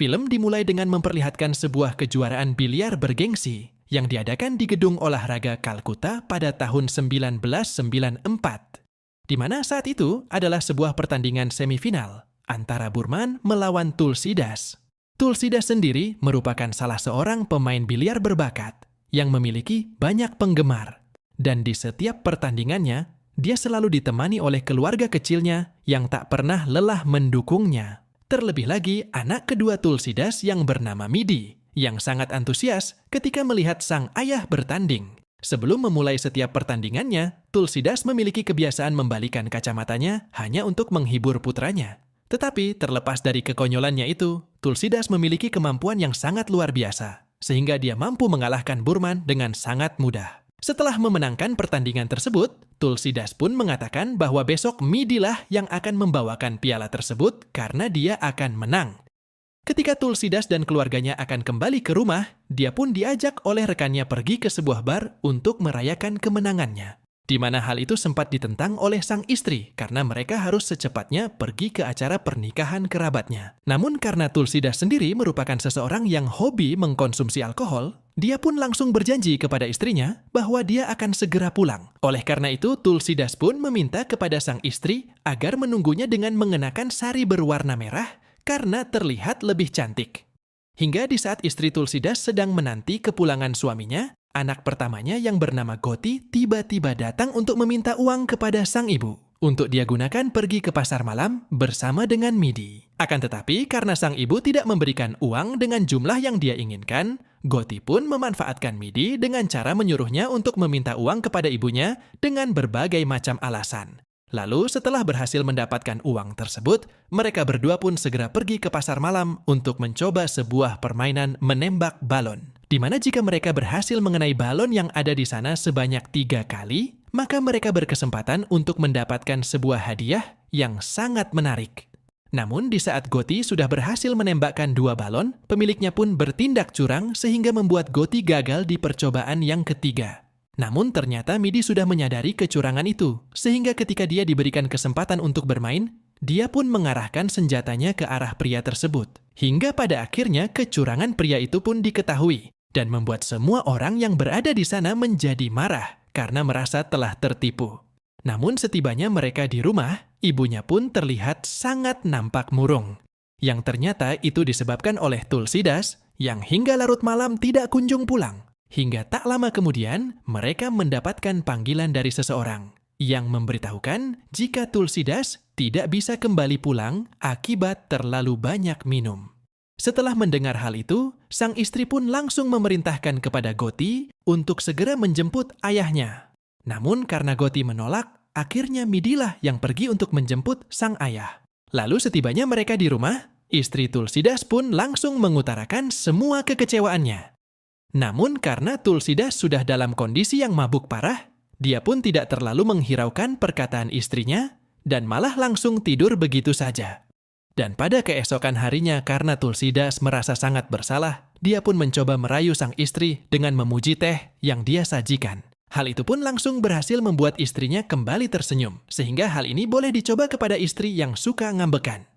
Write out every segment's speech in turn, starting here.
Film dimulai dengan memperlihatkan sebuah kejuaraan biliar bergengsi yang diadakan di Gedung Olahraga Kalkuta pada tahun 1994, di mana saat itu adalah sebuah pertandingan semifinal antara Burman melawan Tulsidas. Tulsidas sendiri merupakan salah seorang pemain biliar berbakat yang memiliki banyak penggemar, dan di setiap pertandingannya, dia selalu ditemani oleh keluarga kecilnya yang tak pernah lelah mendukungnya. Terlebih lagi, anak kedua Tulsidas yang bernama Midi, yang sangat antusias ketika melihat sang ayah bertanding. Sebelum memulai setiap pertandingannya, Tulsidas memiliki kebiasaan membalikan kacamatanya hanya untuk menghibur putranya. Tetapi terlepas dari kekonyolannya itu, Tulsidas memiliki kemampuan yang sangat luar biasa, sehingga dia mampu mengalahkan Burman dengan sangat mudah. Setelah memenangkan pertandingan tersebut, Tulsidas pun mengatakan bahwa besok Midilah yang akan membawakan piala tersebut karena dia akan menang. Ketika Tulsidas dan keluarganya akan kembali ke rumah, dia pun diajak oleh rekannya pergi ke sebuah bar untuk merayakan kemenangannya, di mana hal itu sempat ditentang oleh sang istri karena mereka harus secepatnya pergi ke acara pernikahan kerabatnya. Namun karena Tulsidas sendiri merupakan seseorang yang hobi mengkonsumsi alkohol, dia pun langsung berjanji kepada istrinya bahwa dia akan segera pulang. Oleh karena itu, Tulsidas pun meminta kepada sang istri agar menunggunya dengan mengenakan sari berwarna merah karena terlihat lebih cantik. Hingga di saat istri Tulsidas sedang menanti kepulangan suaminya, anak pertamanya yang bernama Goti tiba-tiba datang untuk meminta uang kepada sang ibu untuk dia gunakan pergi ke pasar malam bersama dengan Midi. Akan tetapi, karena sang ibu tidak memberikan uang dengan jumlah yang dia inginkan, Goti pun memanfaatkan Midi dengan cara menyuruhnya untuk meminta uang kepada ibunya dengan berbagai macam alasan. Lalu setelah berhasil mendapatkan uang tersebut, mereka berdua pun segera pergi ke pasar malam untuk mencoba sebuah permainan menembak balon. Di mana jika mereka berhasil mengenai balon yang ada di sana sebanyak 3 kali, maka mereka berkesempatan untuk mendapatkan sebuah hadiah yang sangat menarik. Namun di saat Goti sudah berhasil menembakkan 2 balon, pemiliknya pun bertindak curang sehingga membuat Goti gagal di percobaan yang ketiga. Namun ternyata Midi sudah menyadari kecurangan itu, sehingga ketika dia diberikan kesempatan untuk bermain, dia pun mengarahkan senjatanya ke arah pria tersebut. Hingga pada akhirnya kecurangan pria itu pun diketahui, dan membuat semua orang yang berada di sana menjadi marah karena merasa telah tertipu. Namun setibanya mereka di rumah, ibunya pun terlihat sangat nampak murung. Yang ternyata itu disebabkan oleh Tulsidas yang hingga larut malam tidak kunjung pulang. Hingga tak lama kemudian, mereka mendapatkan panggilan dari seseorang yang memberitahukan jika Tulsidas tidak bisa kembali pulang akibat terlalu banyak minum. Setelah mendengar hal itu, sang istri pun langsung memerintahkan kepada Goti untuk segera menjemput ayahnya. Namun karena Goti menolak, akhirnya Midilah yang pergi untuk menjemput sang ayah. Lalu setibanya mereka di rumah, istri Tulsidas pun langsung mengutarakan semua kekecewaannya. Namun karena Tulsidas sudah dalam kondisi yang mabuk parah, dia pun tidak terlalu menghiraukan perkataan istrinya dan malah langsung tidur begitu saja. Dan pada keesokan harinya karena Tulsidas merasa sangat bersalah, dia pun mencoba merayu sang istri dengan memuji teh yang dia sajikan. Hal itu pun langsung berhasil membuat istrinya kembali tersenyum, sehingga hal ini boleh dicoba kepada istri yang suka ngambekan.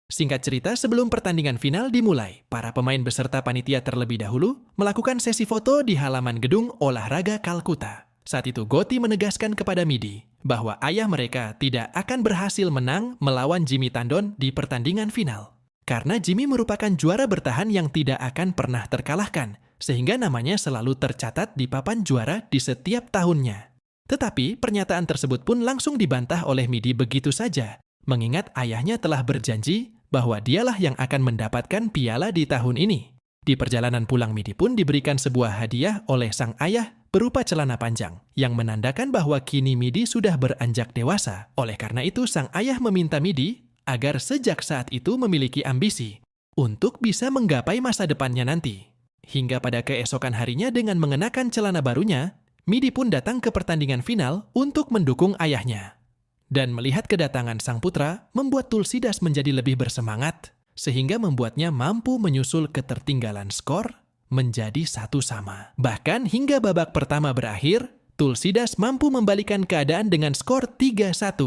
Singkat cerita, sebelum pertandingan final dimulai, para pemain beserta panitia terlebih dahulu melakukan sesi foto di halaman Gedung Olahraga Kalkuta. Saat itu Goti menegaskan kepada Midi bahwa ayah mereka tidak akan berhasil menang melawan Jimmy Tandon di pertandingan final. Karena Jimmy merupakan juara bertahan yang tidak akan pernah terkalahkan, sehingga namanya selalu tercatat di papan juara di setiap tahunnya. Tetapi pernyataan tersebut pun langsung dibantah oleh Midi begitu saja, mengingat ayahnya telah berjanji bahwa dialah yang akan mendapatkan piala di tahun ini. Di perjalanan pulang Midi pun diberikan sebuah hadiah oleh sang ayah berupa celana panjang, yang menandakan bahwa kini Midi sudah beranjak dewasa. Oleh karena itu, sang ayah meminta Midi agar sejak saat itu memiliki ambisi untuk bisa menggapai masa depannya nanti. Hingga pada keesokan harinya dengan mengenakan celana barunya, Midi pun datang ke pertandingan final untuk mendukung ayahnya. Dan melihat kedatangan sang putra membuat Tulsidas menjadi lebih bersemangat, sehingga membuatnya mampu menyusul ketertinggalan skor menjadi 1-1. Bahkan hingga babak pertama berakhir, Tulsidas mampu membalikan keadaan dengan skor 3-1.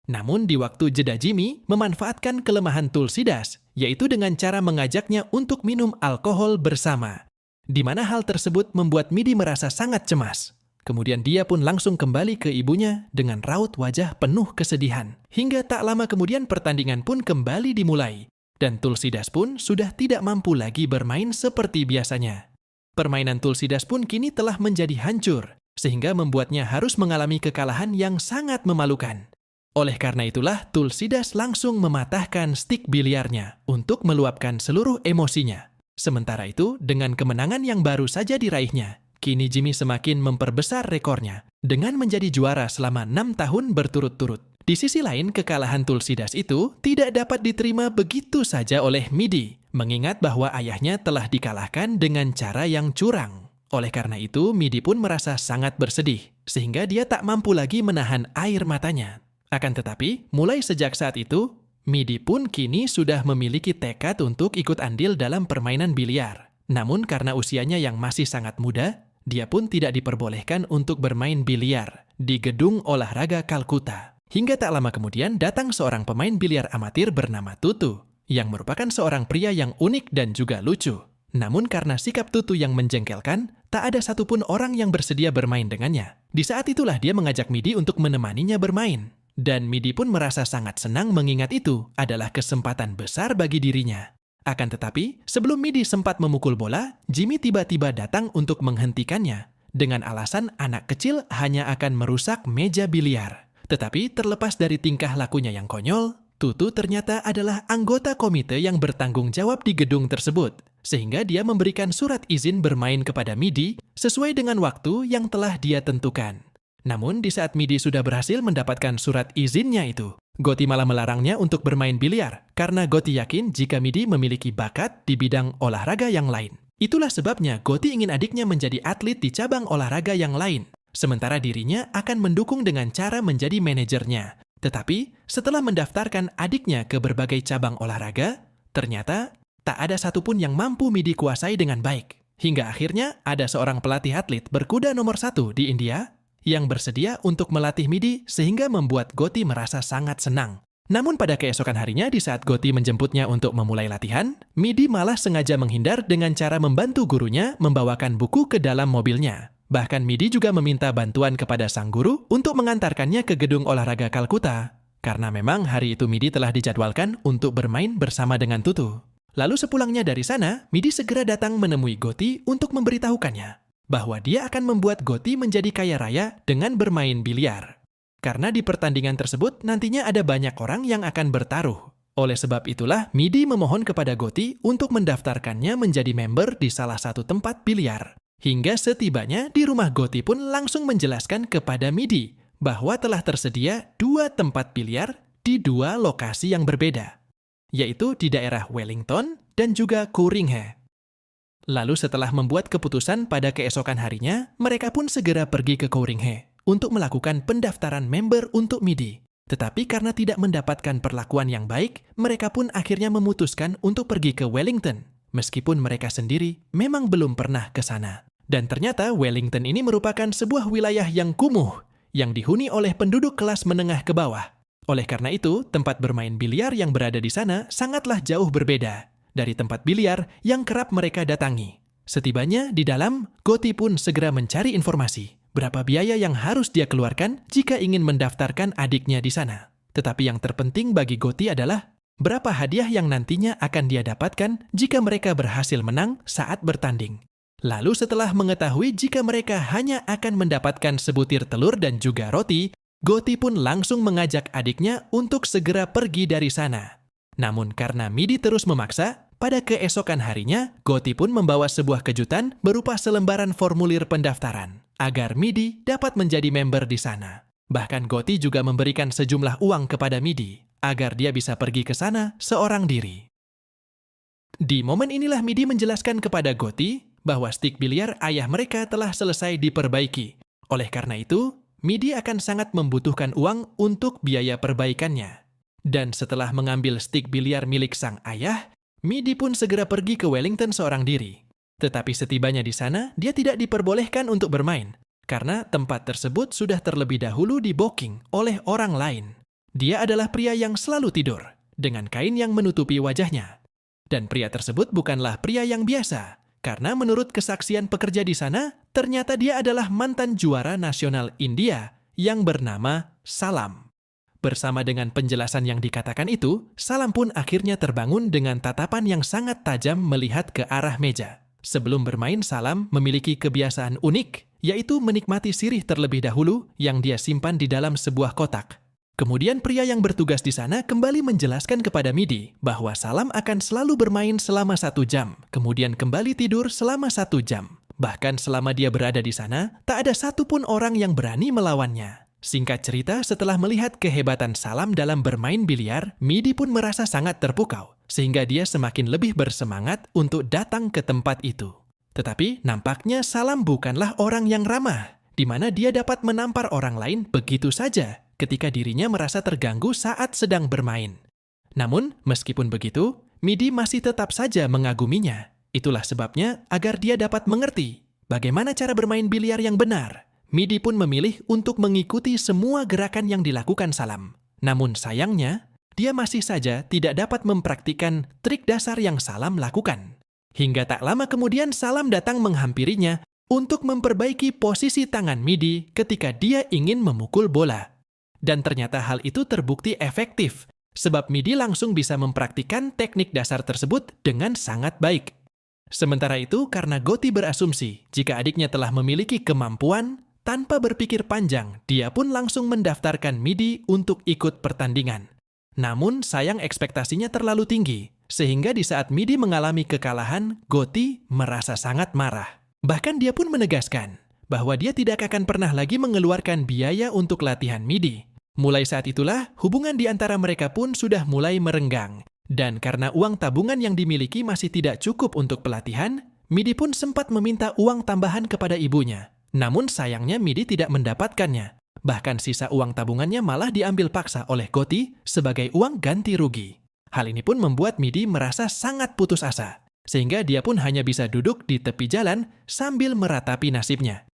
Namun di waktu jeda Jimmy memanfaatkan kelemahan Tulsidas, yaitu dengan cara mengajaknya untuk minum alkohol bersama. Di mana hal tersebut membuat Midi merasa sangat cemas. Kemudian dia pun langsung kembali ke ibunya dengan raut wajah penuh kesedihan. Hingga tak lama kemudian pertandingan pun kembali dimulai. Dan Tulsidas pun sudah tidak mampu lagi bermain seperti biasanya. Permainan Tulsidas pun kini telah menjadi hancur, sehingga membuatnya harus mengalami kekalahan yang sangat memalukan. Oleh karena itulah, Tulsidas langsung mematahkan stik biliarnya untuk meluapkan seluruh emosinya. Sementara itu, dengan kemenangan yang baru saja diraihnya, kini Jimmy semakin memperbesar rekornya dengan menjadi juara selama 6 tahun berturut-turut. Di sisi lain, kekalahan Tulsidas itu tidak dapat diterima begitu saja oleh Midi, mengingat bahwa ayahnya telah dikalahkan dengan cara yang curang. Oleh karena itu, Midi pun merasa sangat bersedih, sehingga dia tak mampu lagi menahan air matanya. Akan tetapi, mulai sejak saat itu, Midi pun kini sudah memiliki tekad untuk ikut andil dalam permainan biliar. Namun karena usianya yang masih sangat muda, dia pun tidak diperbolehkan untuk bermain biliar di gedung olahraga Kalkuta. Hingga tak lama kemudian datang seorang pemain biliar amatir bernama Tutu, yang merupakan seorang pria yang unik dan juga lucu. Namun karena sikap Tutu yang menjengkelkan, tak ada satupun orang yang bersedia bermain dengannya. Di saat itulah dia mengajak Midi untuk menemaninya bermain. Dan Midi pun merasa sangat senang mengingat itu adalah kesempatan besar bagi dirinya. Akan tetapi, sebelum Midi sempat memukul bola, Jimmy tiba-tiba datang untuk menghentikannya dengan alasan anak kecil hanya akan merusak meja biliar. Tetapi terlepas dari tingkah lakunya yang konyol, Tutu ternyata adalah anggota komite yang bertanggung jawab di gedung tersebut, sehingga dia memberikan surat izin bermain kepada Midi sesuai dengan waktu yang telah dia tentukan. Namun di saat Midi sudah berhasil mendapatkan surat izinnya itu, Gotti malah melarangnya untuk bermain biliar karena Gotti yakin jika Midi memiliki bakat di bidang olahraga yang lain. Itulah sebabnya Gotti ingin adiknya menjadi atlet di cabang olahraga yang lain, sementara dirinya akan mendukung dengan cara menjadi manajernya. Tetapi setelah mendaftarkan adiknya ke berbagai cabang olahraga, ternyata tak ada satupun yang mampu Midi kuasai dengan baik. Hingga akhirnya ada seorang pelatih atlet berkuda nomor 1 di India yang bersedia untuk melatih Midi sehingga membuat Gotti merasa sangat senang. Namun pada keesokan harinya di saat Gotti menjemputnya untuk memulai latihan, Midi malah sengaja menghindar dengan cara membantu gurunya membawakan buku ke dalam mobilnya. Bahkan Midi juga meminta bantuan kepada sang guru untuk mengantarkannya ke gedung olahraga Kalkuta. Karena memang hari itu Midi telah dijadwalkan untuk bermain bersama dengan Tutu. Lalu sepulangnya dari sana, Midi segera datang menemui Gotti untuk memberitahukannya bahwa dia akan membuat Gotti menjadi kaya raya dengan bermain biliar. Karena di pertandingan tersebut nantinya ada banyak orang yang akan bertaruh. Oleh sebab itulah, Midi memohon kepada Gotti untuk mendaftarkannya menjadi member di salah satu tempat biliar. Hingga setibanya di rumah Gotti pun langsung menjelaskan kepada Midi bahwa telah tersedia 2 tempat biliar di 2 lokasi yang berbeda, yaitu di daerah Wellington dan juga Kooringe. Lalu setelah membuat keputusan pada keesokan harinya, mereka pun segera pergi ke Kooringe untuk melakukan pendaftaran member untuk Midi. Tetapi karena tidak mendapatkan perlakuan yang baik, mereka pun akhirnya memutuskan untuk pergi ke Wellington, meskipun mereka sendiri memang belum pernah ke sana. Dan ternyata Wellington ini merupakan sebuah wilayah yang kumuh, yang dihuni oleh penduduk kelas menengah ke bawah. Oleh karena itu, tempat bermain biliar yang berada di sana sangatlah jauh berbeda dari tempat biliar yang kerap mereka datangi. Setibanya di dalam, Gotti pun segera mencari informasi berapa biaya yang harus dia keluarkan jika ingin mendaftarkan adiknya di sana. Tetapi yang terpenting bagi Gotti adalah berapa hadiah yang nantinya akan dia dapatkan jika mereka berhasil menang saat bertanding. Lalu setelah mengetahui jika mereka hanya akan mendapatkan sebutir telur dan juga roti, Gotti pun langsung mengajak adiknya untuk segera pergi dari sana. Namun karena Midi terus memaksa, pada keesokan harinya, Gotti pun membawa sebuah kejutan berupa selembaran formulir pendaftaran agar Midi dapat menjadi member di sana. Bahkan Gotti juga memberikan sejumlah uang kepada Midi agar dia bisa pergi ke sana seorang diri. Di momen inilah Midi menjelaskan kepada Gotti bahwa stik biliar ayah mereka telah selesai diperbaiki. Oleh karena itu, Midi akan sangat membutuhkan uang untuk biaya perbaikannya. Dan setelah mengambil stik biliar milik sang ayah, Midi pun segera pergi ke Wellington seorang diri. Tetapi setibanya di sana, dia tidak diperbolehkan untuk bermain, karena tempat tersebut sudah terlebih dahulu di-booking oleh orang lain. Dia adalah pria yang selalu tidur, dengan kain yang menutupi wajahnya. Dan pria tersebut bukanlah pria yang biasa, karena menurut kesaksian pekerja di sana, ternyata dia adalah mantan juara nasional India yang bernama Salam. Bersama dengan penjelasan yang dikatakan itu, Salam pun akhirnya terbangun dengan tatapan yang sangat tajam melihat ke arah meja. Sebelum bermain, Salam memiliki kebiasaan unik, yaitu menikmati sirih terlebih dahulu yang dia simpan di dalam sebuah kotak. Kemudian pria yang bertugas di sana kembali menjelaskan kepada Midi bahwa Salam akan selalu bermain selama 1 jam, kemudian kembali tidur selama 1 jam. Bahkan selama dia berada di sana, tak ada satupun orang yang berani melawannya. Singkat cerita, setelah melihat kehebatan Salam dalam bermain biliar, Midi pun merasa sangat terpukau, sehingga dia semakin lebih bersemangat untuk datang ke tempat itu. Tetapi nampaknya Salam bukanlah orang yang ramah, di mana dia dapat menampar orang lain begitu saja ketika dirinya merasa terganggu saat sedang bermain. Namun, meskipun begitu, Midi masih tetap saja mengaguminya. Itulah sebabnya, agar dia dapat mengerti bagaimana cara bermain biliar yang benar, Midi pun memilih untuk mengikuti semua gerakan yang dilakukan Salam. Namun sayangnya, dia masih saja tidak dapat mempraktikkan trik dasar yang Salam lakukan. Hingga tak lama kemudian Salam datang menghampirinya untuk memperbaiki posisi tangan Midi ketika dia ingin memukul bola. Dan ternyata hal itu terbukti efektif, sebab Midi langsung bisa mempraktikkan teknik dasar tersebut dengan sangat baik. Sementara itu, karena Gotti berasumsi jika adiknya telah memiliki kemampuan, tanpa berpikir panjang, dia pun langsung mendaftarkan Midi untuk ikut pertandingan. Namun, sayang ekspektasinya terlalu tinggi, sehingga di saat Midi mengalami kekalahan, Gotti merasa sangat marah. Bahkan dia pun menegaskan bahwa dia tidak akan pernah lagi mengeluarkan biaya untuk latihan Midi. Mulai saat itulah, hubungan di antara mereka pun sudah mulai merenggang. Dan karena uang tabungan yang dimiliki masih tidak cukup untuk pelatihan, Midi pun sempat meminta uang tambahan kepada ibunya. Namun sayangnya Midi tidak mendapatkannya. Bahkan sisa uang tabungannya malah diambil paksa oleh Gotti sebagai uang ganti rugi. Hal ini pun membuat Midi merasa sangat putus asa, sehingga dia pun hanya bisa duduk di tepi jalan sambil meratapi nasibnya.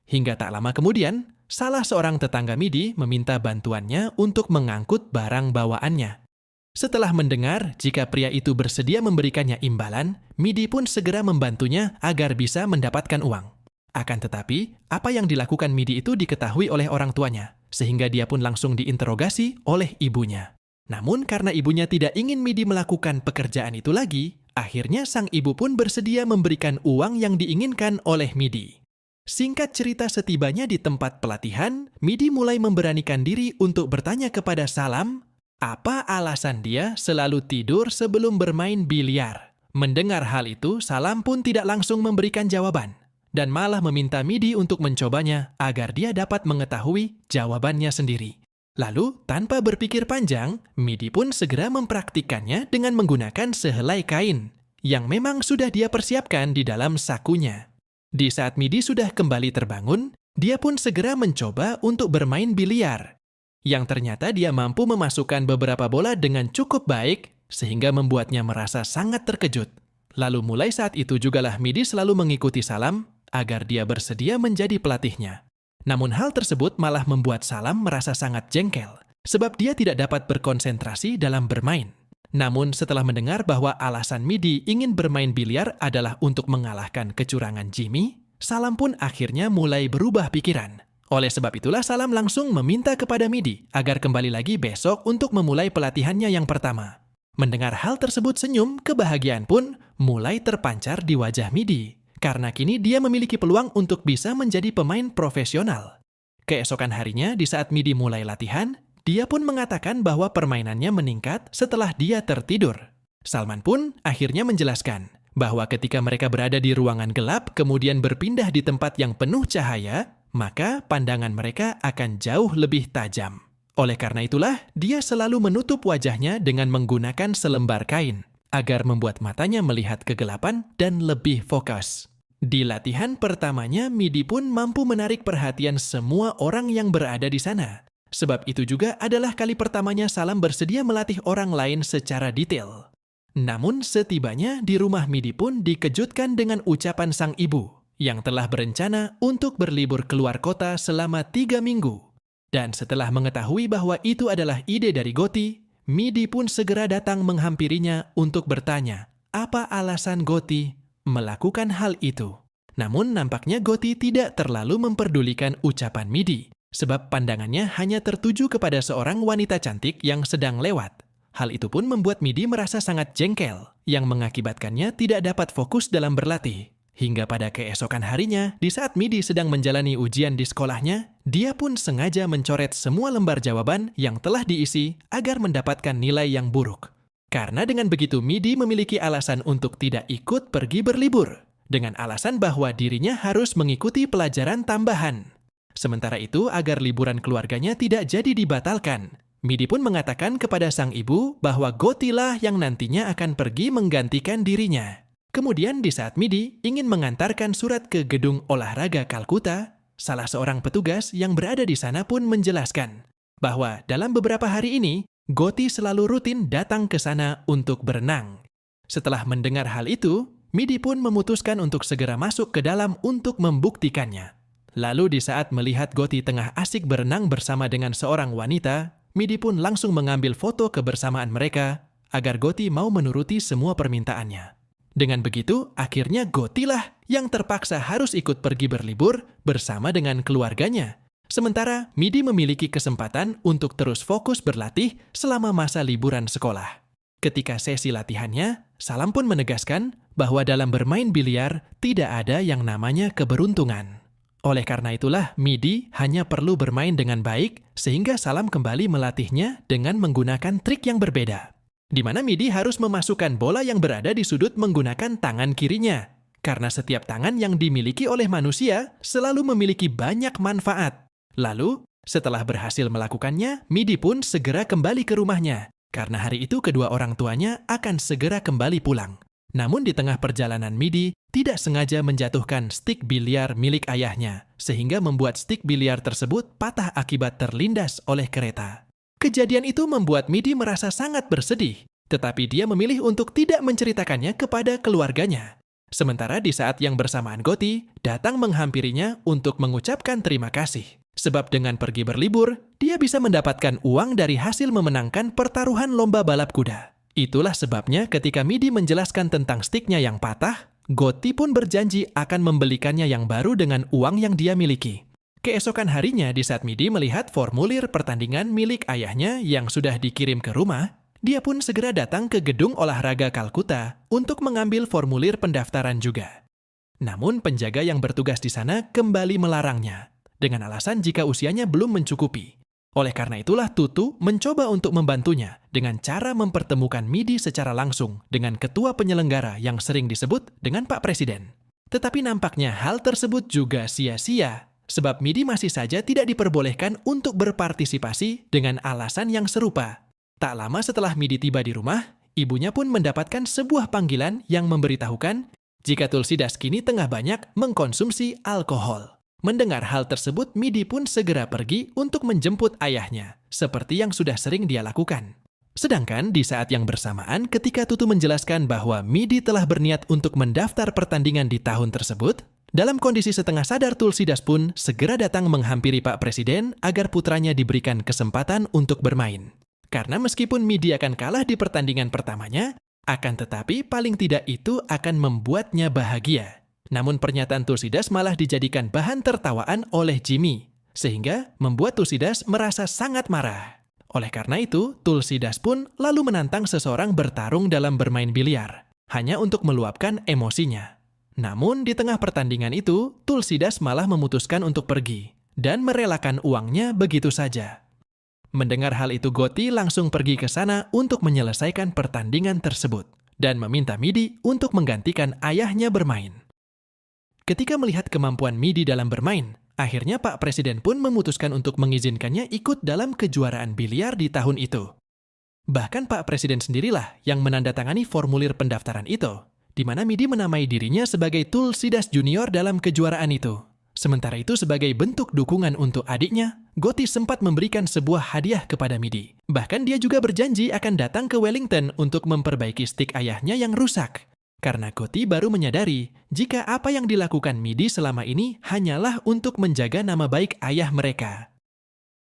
Hingga tak lama kemudian, salah seorang tetangga Midi meminta bantuannya untuk mengangkut barang bawaannya. Setelah mendengar jika pria itu bersedia memberikannya imbalan, Midi pun segera membantunya agar bisa mendapatkan uang. Akan tetapi, apa yang dilakukan Midi itu diketahui oleh orang tuanya, sehingga dia pun langsung diinterogasi oleh ibunya. Namun karena ibunya tidak ingin Midi melakukan pekerjaan itu lagi, akhirnya sang ibu pun bersedia memberikan uang yang diinginkan oleh Midi. Singkat cerita, setibanya di tempat pelatihan, Midi mulai memberanikan diri untuk bertanya kepada Salam, apa alasan dia selalu tidur sebelum bermain biliar. Mendengar hal itu, Salam pun tidak langsung memberikan jawaban, dan malah meminta Midi untuk mencobanya agar dia dapat mengetahui jawabannya sendiri. Lalu, tanpa berpikir panjang, Midi pun segera mempraktikkannya dengan menggunakan sehelai kain, yang memang sudah dia persiapkan di dalam sakunya. Di saat Midi sudah kembali terbangun, dia pun segera mencoba untuk bermain biliar, yang ternyata dia mampu memasukkan beberapa bola dengan cukup baik, sehingga membuatnya merasa sangat terkejut. Lalu mulai saat itu jugalah Midi selalu mengikuti Salam, agar dia bersedia menjadi pelatihnya. Namun hal tersebut malah membuat Salam merasa sangat jengkel, sebab dia tidak dapat berkonsentrasi dalam bermain. Namun setelah mendengar bahwa alasan Midi ingin bermain biliar adalah untuk mengalahkan kecurangan Jimmy, Salam pun akhirnya mulai berubah pikiran. Oleh sebab itulah Salam langsung meminta kepada Midi agar kembali lagi besok untuk memulai pelatihannya yang pertama. Mendengar hal tersebut senyum, kebahagiaan pun mulai terpancar di wajah Midi, karena kini dia memiliki peluang untuk bisa menjadi pemain profesional. Keesokan harinya, di saat Midi mulai latihan, dia pun mengatakan bahwa permainannya meningkat setelah dia tertidur. Salman pun akhirnya menjelaskan bahwa ketika mereka berada di ruangan gelap kemudian berpindah di tempat yang penuh cahaya, maka pandangan mereka akan jauh lebih tajam. Oleh karena itulah, dia selalu menutup wajahnya dengan menggunakan selembar kain, agar membuat matanya melihat kegelapan dan lebih fokus. Di latihan pertamanya, Midi pun mampu menarik perhatian semua orang yang berada di sana. Sebab itu juga adalah kali pertamanya Salam bersedia melatih orang lain secara detail. Namun setibanya di rumah, Midi pun dikejutkan dengan ucapan sang ibu yang telah berencana untuk berlibur keluar kota selama 3 minggu. Dan setelah mengetahui bahwa itu adalah ide dari Gotti, Midi pun segera datang menghampirinya untuk bertanya, apa alasan Gotti melakukan hal itu. Namun nampaknya Gotti tidak terlalu memperdulikan ucapan Midi, sebab pandangannya hanya tertuju kepada seorang wanita cantik yang sedang lewat. Hal itu pun membuat Midi merasa sangat jengkel, yang mengakibatkannya tidak dapat fokus dalam berlatih. Hingga pada keesokan harinya, di saat Midi sedang menjalani ujian di sekolahnya, dia pun sengaja mencoret semua lembar jawaban yang telah diisi agar mendapatkan nilai yang buruk. Karena dengan begitu Midi memiliki alasan untuk tidak ikut pergi berlibur, dengan alasan bahwa dirinya harus mengikuti pelajaran tambahan. Sementara itu, agar liburan keluarganya tidak jadi dibatalkan, Midi pun mengatakan kepada sang ibu bahwa Gotti lah yang nantinya akan pergi menggantikan dirinya. Kemudian di saat Midi ingin mengantarkan surat ke gedung olahraga Kalkuta, salah seorang petugas yang berada di sana pun menjelaskan bahwa dalam beberapa hari ini, Gotti selalu rutin datang ke sana untuk berenang. Setelah mendengar hal itu, Midi pun memutuskan untuk segera masuk ke dalam untuk membuktikannya. Lalu di saat melihat Gotti tengah asik berenang bersama dengan seorang wanita, Midi pun langsung mengambil foto kebersamaan mereka agar Gotti mau menuruti semua permintaannya. Dengan begitu, akhirnya Gotti lah yang terpaksa harus ikut pergi berlibur bersama dengan keluarganya. Sementara Midi memiliki kesempatan untuk terus fokus berlatih selama masa liburan sekolah. Ketika sesi latihannya, Salam pun menegaskan bahwa dalam bermain biliar tidak ada yang namanya keberuntungan. Oleh karena itulah, Midi hanya perlu bermain dengan baik sehingga Salam kembali melatihnya dengan menggunakan trik yang berbeda, di mana Midi harus memasukkan bola yang berada di sudut menggunakan tangan kirinya. Karena setiap tangan yang dimiliki oleh manusia selalu memiliki banyak manfaat. Lalu, setelah berhasil melakukannya, Midi pun segera kembali ke rumahnya. Karena hari itu kedua orang tuanya akan segera kembali pulang. Namun di tengah perjalanan Midi tidak sengaja menjatuhkan stik biliar milik ayahnya, sehingga membuat stik biliar tersebut patah akibat terlindas oleh kereta. Kejadian itu membuat Midi merasa sangat bersedih, tetapi dia memilih untuk tidak menceritakannya kepada keluarganya. Sementara di saat yang bersamaan Gotti datang menghampirinya untuk mengucapkan terima kasih. Sebab dengan pergi berlibur, dia bisa mendapatkan uang dari hasil memenangkan pertaruhan lomba balap kuda. Itulah sebabnya ketika Midi menjelaskan tentang stiknya yang patah, Gotti pun berjanji akan membelikannya yang baru dengan uang yang dia miliki. Keesokan harinya di saat Midi melihat formulir pertandingan milik ayahnya yang sudah dikirim ke rumah, dia pun segera datang ke gedung olahraga Kalkuta untuk mengambil formulir pendaftaran juga. Namun penjaga yang bertugas di sana kembali melarangnya, dengan alasan jika usianya belum mencukupi. Oleh karena itulah Tutu mencoba untuk membantunya dengan cara mempertemukan Midi secara langsung dengan ketua penyelenggara yang sering disebut dengan Pak Presiden. Tetapi nampaknya hal tersebut juga sia-sia, sebab Midi masih saja tidak diperbolehkan untuk berpartisipasi dengan alasan yang serupa. Tak lama setelah Midi tiba di rumah, ibunya pun mendapatkan sebuah panggilan yang memberitahukan jika Tulsidas kini tengah banyak mengkonsumsi alkohol. Mendengar hal tersebut, Midi pun segera pergi untuk menjemput ayahnya, seperti yang sudah sering dia lakukan. Sedangkan di saat yang bersamaan ketika Tutu menjelaskan bahwa Midi telah berniat untuk mendaftar pertandingan di tahun tersebut, dalam kondisi setengah sadar Tulsidas pun segera datang menghampiri Pak Presiden agar putranya diberikan kesempatan untuk bermain. Karena meskipun Midi akan kalah di pertandingan pertamanya, akan tetapi paling tidak itu akan membuatnya bahagia. Namun pernyataan Tulsidas malah dijadikan bahan tertawaan oleh Jimmy, sehingga membuat Tulsidas merasa sangat marah. Oleh karena itu, Tulsidas pun lalu menantang seseorang bertarung dalam bermain biliar, hanya untuk meluapkan emosinya. Namun di tengah pertandingan itu, Tulsidas malah memutuskan untuk pergi dan merelakan uangnya begitu saja. Mendengar hal itu, Gotti langsung pergi ke sana untuk menyelesaikan pertandingan tersebut dan meminta Midi untuk menggantikan ayahnya bermain. Ketika melihat kemampuan Midi dalam bermain, akhirnya Pak Presiden pun memutuskan untuk mengizinkannya ikut dalam kejuaraan biliar di tahun itu. Bahkan Pak Presiden sendirilah yang menandatangani formulir pendaftaran itu, di mana Midi menamai dirinya sebagai Tulsidas Junior dalam kejuaraan itu. Sementara itu sebagai bentuk dukungan untuk adiknya, Gotti sempat memberikan sebuah hadiah kepada Midi. Bahkan dia juga berjanji akan datang ke Wellington untuk memperbaiki stik ayahnya yang rusak. Karena Gotti baru menyadari jika apa yang dilakukan Midi selama ini hanyalah untuk menjaga nama baik ayah mereka.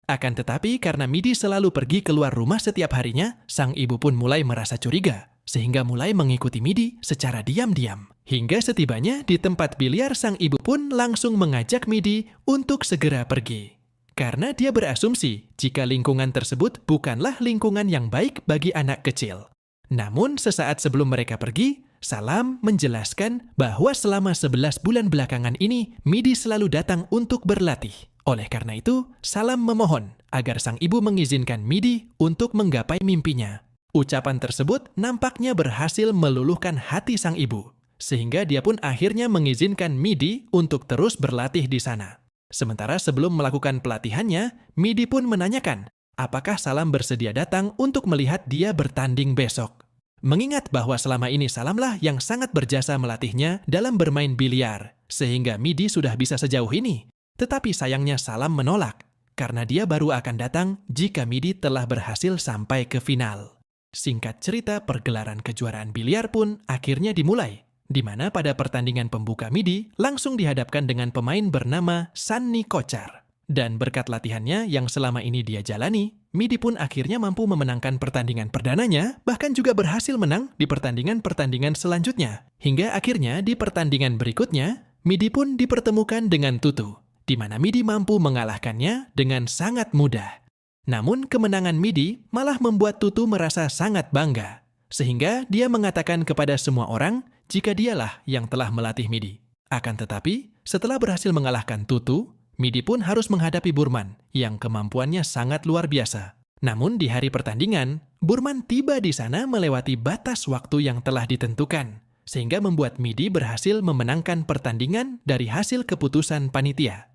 Akan tetapi karena Midi selalu pergi keluar rumah setiap harinya, sang ibu pun mulai merasa curiga, sehingga mulai mengikuti Midi secara diam-diam. Hingga setibanya di tempat biliar, sang ibu pun langsung mengajak Midi untuk segera pergi. Karena dia berasumsi jika lingkungan tersebut bukanlah lingkungan yang baik bagi anak kecil. Namun sesaat sebelum mereka pergi, Salam menjelaskan bahwa selama 11 bulan belakangan ini, Midi selalu datang untuk berlatih. Oleh karena itu, Salam memohon agar sang ibu mengizinkan Midi untuk menggapai mimpinya. Ucapan tersebut nampaknya berhasil meluluhkan hati sang ibu, sehingga dia pun akhirnya mengizinkan Midi untuk terus berlatih di sana. Sementara sebelum melakukan pelatihannya, Midi pun menanyakan apakah Salam bersedia datang untuk melihat dia bertanding besok. Mengingat bahwa selama ini Salamlah yang sangat berjasa melatihnya dalam bermain biliar, sehingga Midi sudah bisa sejauh ini. Tetapi sayangnya Salam menolak, karena dia baru akan datang jika Midi telah berhasil sampai ke final. Singkat cerita, pergelaran kejuaraan biliar pun akhirnya dimulai, di mana pada pertandingan pembuka Midi langsung dihadapkan dengan pemain bernama Sunny Kocar. Dan berkat latihannya yang selama ini dia jalani, Midi pun akhirnya mampu memenangkan pertandingan perdananya, bahkan juga berhasil menang di pertandingan-pertandingan selanjutnya. Hingga akhirnya di pertandingan berikutnya, Midi pun dipertemukan dengan Tutu, di mana Midi mampu mengalahkannya dengan sangat mudah. Namun kemenangan Midi malah membuat Tutu merasa sangat bangga, sehingga dia mengatakan kepada semua orang jika dialah yang telah melatih Midi. Akan tetapi, setelah berhasil mengalahkan Tutu, Midi pun harus menghadapi Burman yang kemampuannya sangat luar biasa. Namun di hari pertandingan, Burman tiba di sana melewati batas waktu yang telah ditentukan, sehingga membuat Midi berhasil memenangkan pertandingan dari hasil keputusan panitia.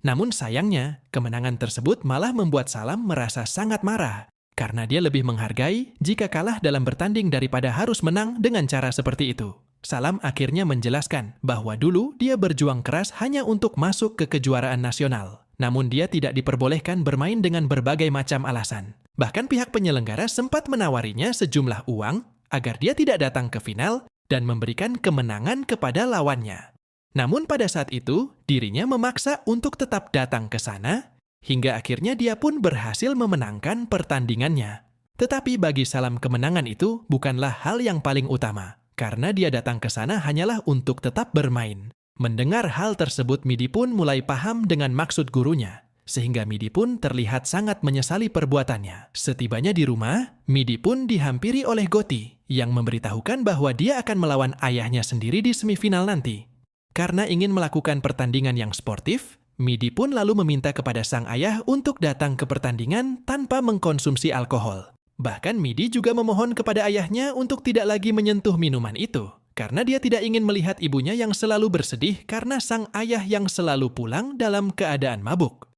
Namun sayangnya, kemenangan tersebut malah membuat Salam merasa sangat marah, karena dia lebih menghargai jika kalah dalam bertanding daripada harus menang dengan cara seperti itu. Salam akhirnya menjelaskan bahwa dulu dia berjuang keras hanya untuk masuk ke kejuaraan nasional. Namun dia tidak diperbolehkan bermain dengan berbagai macam alasan. Bahkan pihak penyelenggara sempat menawarinya sejumlah uang agar dia tidak datang ke final dan memberikan kemenangan kepada lawannya. Namun pada saat itu, dirinya memaksa untuk tetap datang ke sana, hingga akhirnya dia pun berhasil memenangkan pertandingannya. Tetapi bagi Salam kemenangan itu bukanlah hal yang paling utama. Karena dia datang ke sana hanyalah untuk tetap bermain. Mendengar hal tersebut, Midi pun mulai paham dengan maksud gurunya, sehingga Midi pun terlihat sangat menyesali perbuatannya. Setibanya di rumah, Midi pun dihampiri oleh Goti, yang memberitahukan bahwa dia akan melawan ayahnya sendiri di semifinal nanti. Karena ingin melakukan pertandingan yang sportif, Midi pun lalu meminta kepada sang ayah untuk datang ke pertandingan tanpa mengkonsumsi alkohol. Bahkan Midi juga memohon kepada ayahnya untuk tidak lagi menyentuh minuman itu, karena dia tidak ingin melihat ibunya yang selalu bersedih karena sang ayah yang selalu pulang dalam keadaan mabuk.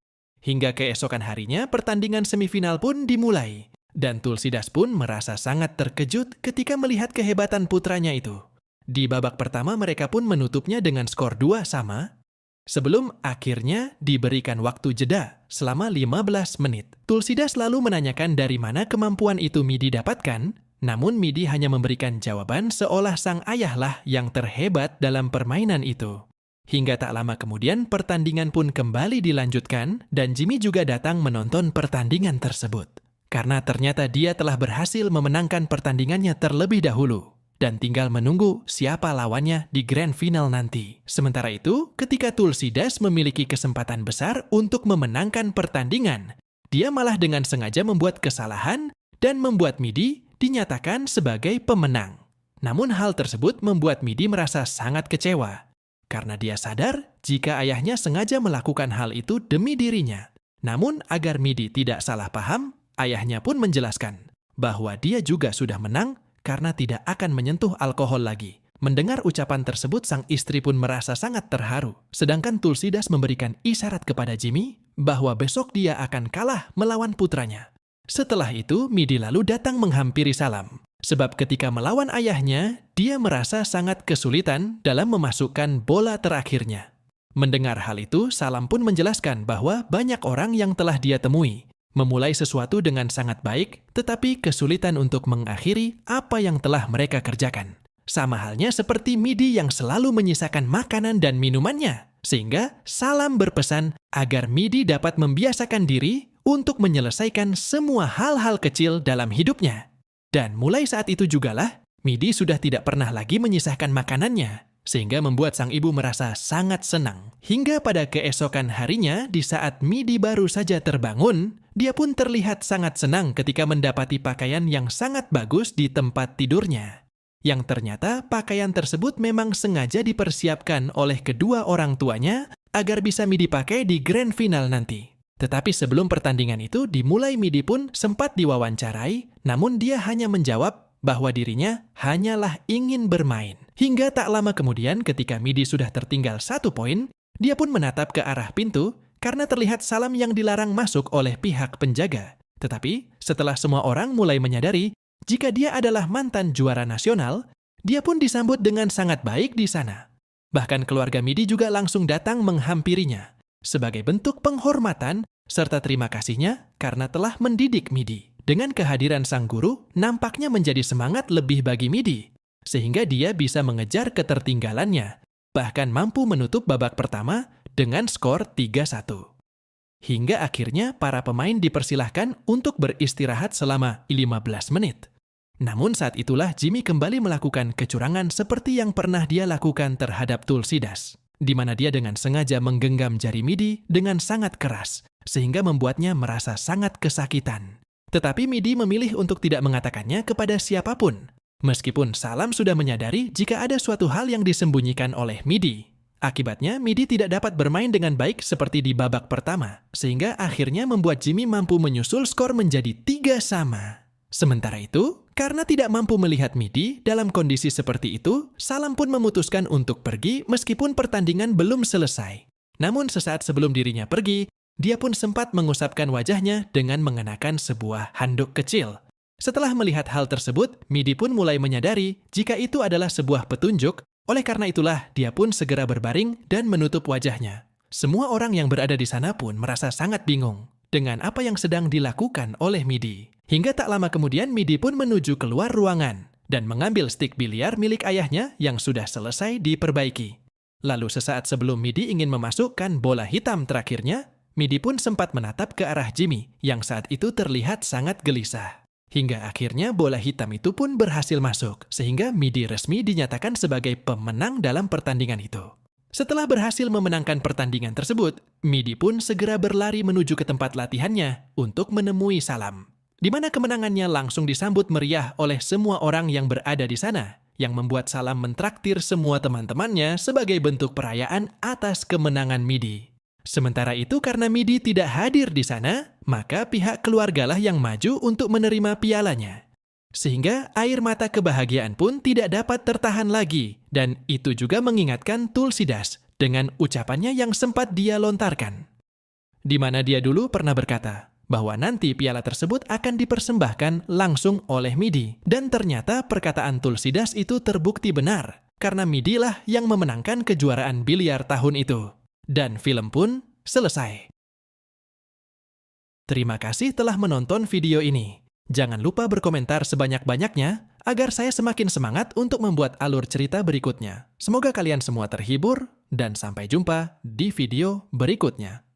Hingga keesokan harinya, pertandingan semifinal pun dimulai, dan Tulsidas pun merasa sangat terkejut ketika melihat kehebatan putranya itu. Di babak pertama mereka pun menutupnya dengan skor 2-2, sebelum akhirnya diberikan waktu jeda selama 15 menit. Tulsidas lalu menanyakan dari mana kemampuan itu Midi dapatkan, namun Midi hanya memberikan jawaban seolah sang ayahlah yang terhebat dalam permainan itu. Hingga tak lama kemudian pertandingan pun kembali dilanjutkan dan Jimmy juga datang menonton pertandingan tersebut. Karena ternyata dia telah berhasil memenangkan pertandingannya terlebih dahulu dan tinggal menunggu siapa lawannya di grand final nanti. Sementara itu, ketika Tulsidas memiliki kesempatan besar untuk memenangkan pertandingan, dia malah dengan sengaja membuat kesalahan dan membuat Midi dinyatakan sebagai pemenang. Namun hal tersebut membuat Midi merasa sangat kecewa, karena dia sadar jika ayahnya sengaja melakukan hal itu demi dirinya. Namun agar Midi tidak salah paham, ayahnya pun menjelaskan bahwa dia juga sudah menang karena tidak akan menyentuh alkohol lagi. Mendengar ucapan tersebut, sang istri pun merasa sangat terharu. Sedangkan Tulsidas memberikan isyarat kepada Jimmy bahwa besok dia akan kalah melawan putranya. Setelah itu, Midi lalu datang menghampiri Salam. Sebab ketika melawan ayahnya, dia merasa sangat kesulitan dalam memasukkan bola terakhirnya. Mendengar hal itu, Salam pun menjelaskan bahwa banyak orang yang telah dia temui memulai sesuatu dengan sangat baik, tetapi kesulitan untuk mengakhiri apa yang telah mereka kerjakan. Sama halnya seperti Midi yang selalu menyisakan makanan dan minumannya. Sehingga Salam berpesan agar Midi dapat membiasakan diri untuk menyelesaikan semua hal-hal kecil dalam hidupnya. Dan mulai saat itu jugalah, Midi sudah tidak pernah lagi menyisahkan makanannya, sehingga membuat sang ibu merasa sangat senang. Hingga pada keesokan harinya, di saat Midi baru saja terbangun, dia pun terlihat sangat senang ketika mendapati pakaian yang sangat bagus di tempat tidurnya. Yang ternyata pakaian tersebut memang sengaja dipersiapkan oleh kedua orang tuanya agar bisa Midi pakai di grand final nanti. Tetapi sebelum pertandingan itu dimulai, Midi pun sempat diwawancarai, namun dia hanya menjawab bahwa dirinya hanyalah ingin bermain. Hingga tak lama kemudian ketika Midi sudah tertinggal 1 poin, dia pun menatap ke arah pintu karena terlihat salam yang dilarang masuk oleh pihak penjaga. Tetapi setelah semua orang mulai menyadari jika dia adalah mantan juara nasional, dia pun disambut dengan sangat baik di sana. Bahkan keluarga Midi juga langsung datang menghampirinya sebagai bentuk penghormatan serta terima kasihnya karena telah mendidik Midi. Dengan kehadiran sang guru, nampaknya menjadi semangat lebih bagi Midi, sehingga dia bisa mengejar ketertinggalannya, bahkan mampu menutup babak pertama dengan skor 3-1. Hingga akhirnya para pemain dipersilahkan untuk beristirahat selama 15 menit. Namun saat itulah Jimmy kembali melakukan kecurangan seperti yang pernah dia lakukan terhadap Tulsidas, di mana dia dengan sengaja menggenggam jari Midi dengan sangat keras, sehingga membuatnya merasa sangat kesakitan. Tetapi Midi memilih untuk tidak mengatakannya kepada siapapun, meskipun Salam sudah menyadari jika ada suatu hal yang disembunyikan oleh Midi. Akibatnya, Midi tidak dapat bermain dengan baik seperti di babak pertama, sehingga akhirnya membuat Jimmy mampu menyusul skor menjadi 3-3. Sementara itu, karena tidak mampu melihat Midi dalam kondisi seperti itu, Salam pun memutuskan untuk pergi meskipun pertandingan belum selesai. Namun sesaat sebelum dirinya pergi, dia pun sempat mengusapkan wajahnya dengan mengenakan sebuah handuk kecil. Setelah melihat hal tersebut, Midi pun mulai menyadari jika itu adalah sebuah petunjuk, oleh karena itulah dia pun segera berbaring dan menutup wajahnya. Semua orang yang berada di sana pun merasa sangat bingung dengan apa yang sedang dilakukan oleh Midi. Hingga tak lama kemudian Midi pun menuju keluar ruangan dan mengambil stik biliar milik ayahnya yang sudah selesai diperbaiki. Lalu sesaat sebelum Midi ingin memasukkan bola hitam terakhirnya, Midi pun sempat menatap ke arah Jimmy yang saat itu terlihat sangat gelisah. Hingga akhirnya bola hitam itu pun berhasil masuk, sehingga Midi resmi dinyatakan sebagai pemenang dalam pertandingan itu. Setelah berhasil memenangkan pertandingan tersebut, Midi pun segera berlari menuju ke tempat latihannya untuk menemui Salam, di mana kemenangannya langsung disambut meriah oleh semua orang yang berada di sana, yang membuat Salam mentraktir semua teman-temannya sebagai bentuk perayaan atas kemenangan Midi. Sementara itu karena Midi tidak hadir di sana, maka pihak keluargalah yang maju untuk menerima pialanya. Sehingga air mata kebahagiaan pun tidak dapat tertahan lagi, dan itu juga mengingatkan Tulsidas dengan ucapannya yang sempat dia lontarkan. Di mana dia dulu pernah berkata bahwa nanti piala tersebut akan dipersembahkan langsung oleh Midi. Dan ternyata perkataan Tulsidas itu terbukti benar, karena Midi lah yang memenangkan kejuaraan biliar tahun itu. Dan film pun selesai. Terima kasih telah menonton video ini. Jangan lupa berkomentar sebanyak-banyaknya agar saya semakin semangat untuk membuat alur cerita berikutnya. Semoga kalian semua terhibur dan sampai jumpa di video berikutnya.